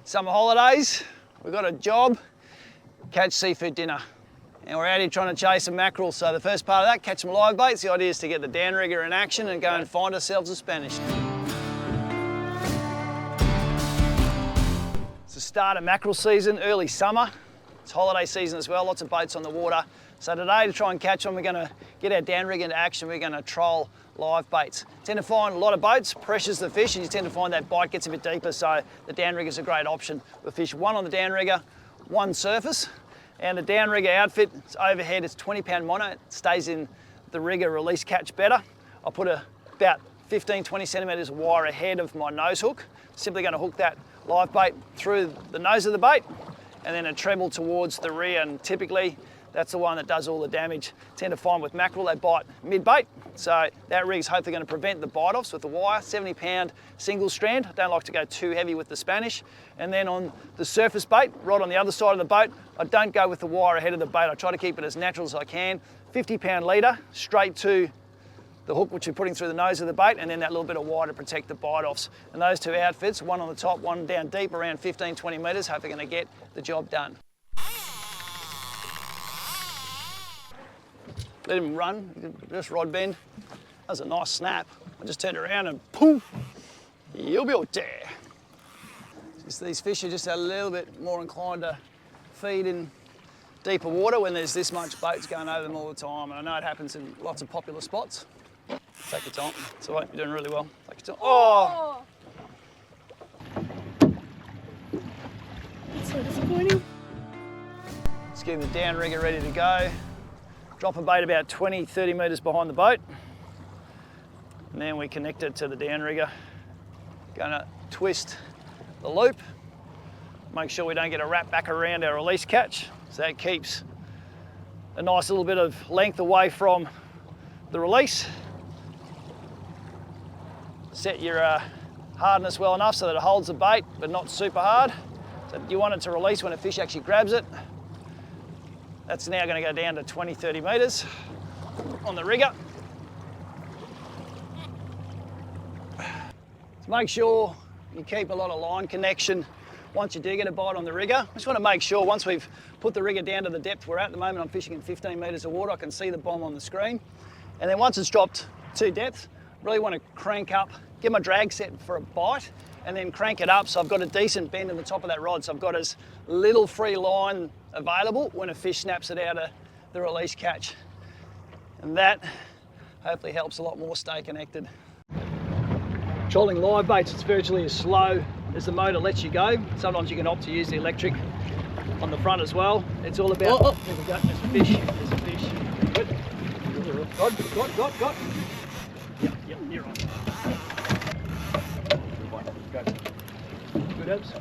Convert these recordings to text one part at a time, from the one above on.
Summer holidays, we've got a job, catch seafood dinner. And we're out here trying to chase some mackerel. So the first part of that, catch some live baits. The idea is to get the downrigger in action and go and find ourselves a Spanish. It's the start of mackerel season, early summer. It's holiday season as well, lots of boats on the water. So today, to try and catch them, we're going to get our downrigger into action. We're going to troll live baits. Tend to find a lot of boats, pressures the fish, and you tend to find that bite gets a bit deeper, so the downrigger is a great option. We fish one on the downrigger, one surface. And the downrigger outfit, it's overhead, it's 20-pound mono, it stays in the rigger release catch better. I put about 15-20 centimetres of wire ahead of my nose hook. Simply going to hook that live bait through the nose of the bait and then a treble towards the rear, and typically that's the one that does all the damage. Tend to find with mackerel, they bite mid-bait, so that rig's hopefully going to prevent the bite-offs with the wire. 70-pound single strand. I don't like to go too heavy with the Spanish. And then on the surface bait, right on the other side of the boat, I don't go with the wire ahead of the bait. I try to keep it as natural as I can. 50-pound leader, straight to the hook which we're putting through the nose of the bait, and then that little bit of wire to protect the bite-offs. And those two outfits, one on the top, one down deep, around 15-20 metres, hopefully going to get the job done. Let him run, just rod bend. That was a nice snap. I just turned around and poof, you'll be out there. Just these fish are just a little bit more inclined to feed in deeper water when there's this much boats going over them all the time. And I know it happens in lots of popular spots. Take your time. It's all right, you're doing really well. Take your time. Oh! That's so disappointing. Let's get the downrigger ready to go. Drop a bait about 20-30 metres behind the boat. And then we connect it to the downrigger. Gonna twist the loop. Make sure we don't get a wrap back around our release catch. So that keeps a nice little bit of length away from the release. Set your hardness well enough so that it holds the bait, but not super hard. So you want it to release when a fish actually grabs it. That's now going to go down to 20-30 metres on the rigger. So make sure you keep a lot of line connection once you do get a bite on the rigger. I just want to make sure once we've put the rigger down to the depth we're at the moment, I'm fishing in 15 metres of water, I can see the bomb on the screen. And then once it's dropped to depth, really want to crank up, get my drag set for a bite, and then crank it up so I've got a decent bend in the top of that rod, so I've got as little free line available when a fish snaps it out of the release catch. And that hopefully helps a lot more stay connected. Trolling live baits, it's virtually as slow as the motor lets you go. Sometimes you can opt to use the electric on the front as well. It's all about, oh, there we go, there's a fish, there's a fish. Good. Got. Yep, you're right. Good, Abs.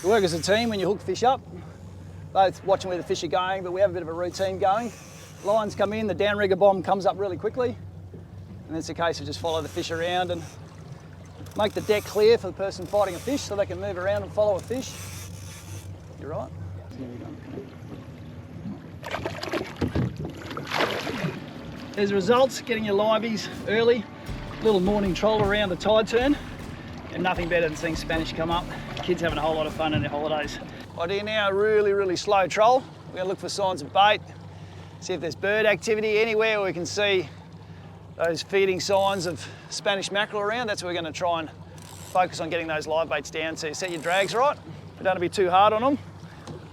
You work as a team when you hook fish up, both watching where the fish are going, but we have a bit of a routine going. Lines come in, the downrigger bomb comes up really quickly, and it's a case of just follow the fish around and make the deck clear for the person fighting a fish so they can move around and follow a fish. You're right. There's the results, getting your liveys early, little morning troll around the tide turn, and nothing better than seeing Spanish come up. Kids having a whole lot of fun in their holidays. Idea now, a really slow troll. We're going to look for signs of bait, see if there's bird activity anywhere where we can see those feeding signs of Spanish mackerel around. That's where we're going to try and focus on getting those live baits down to. Set your drags right, but don't be too hard on them.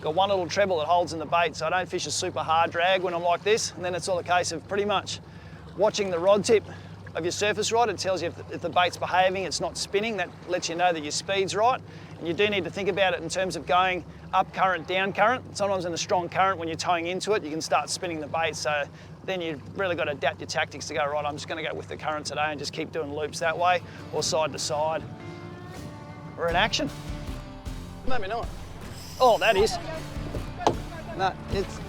Got one little treble that holds in the bait, so I don't fish a super hard drag when I'm like this, and then it's all a case of pretty much watching the rod tip of your surface rod. It tells you if the bait's behaving, it's not spinning. That lets you know that your speed's right. And you do need to think about it in terms of going up current, down current. Sometimes in a strong current, when you're towing into it, you can start spinning the bait. So then you've really got to adapt your tactics to go, right, I'm just going to go with the current today and just keep doing loops that way, or side to side. We're in action. Maybe not. Oh, that is. No, it's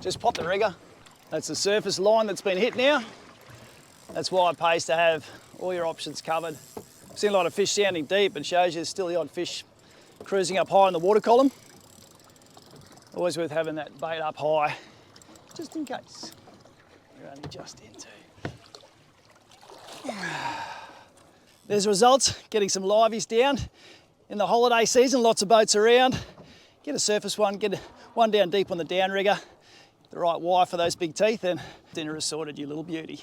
just pop the rigger. That's the surface line that's been hit now. That's why it pays to have all your options covered. I've seen a lot of fish sounding deep, but shows you there's still the odd fish cruising up high in the water column. Always worth having that bait up high, just in case. You're only just into. There's results, getting some livies down in the holiday season, lots of boats around. Get a surface one, get one down deep on the Downrigger, the right wire for those big teeth, and dinner is sorted, you little beauty.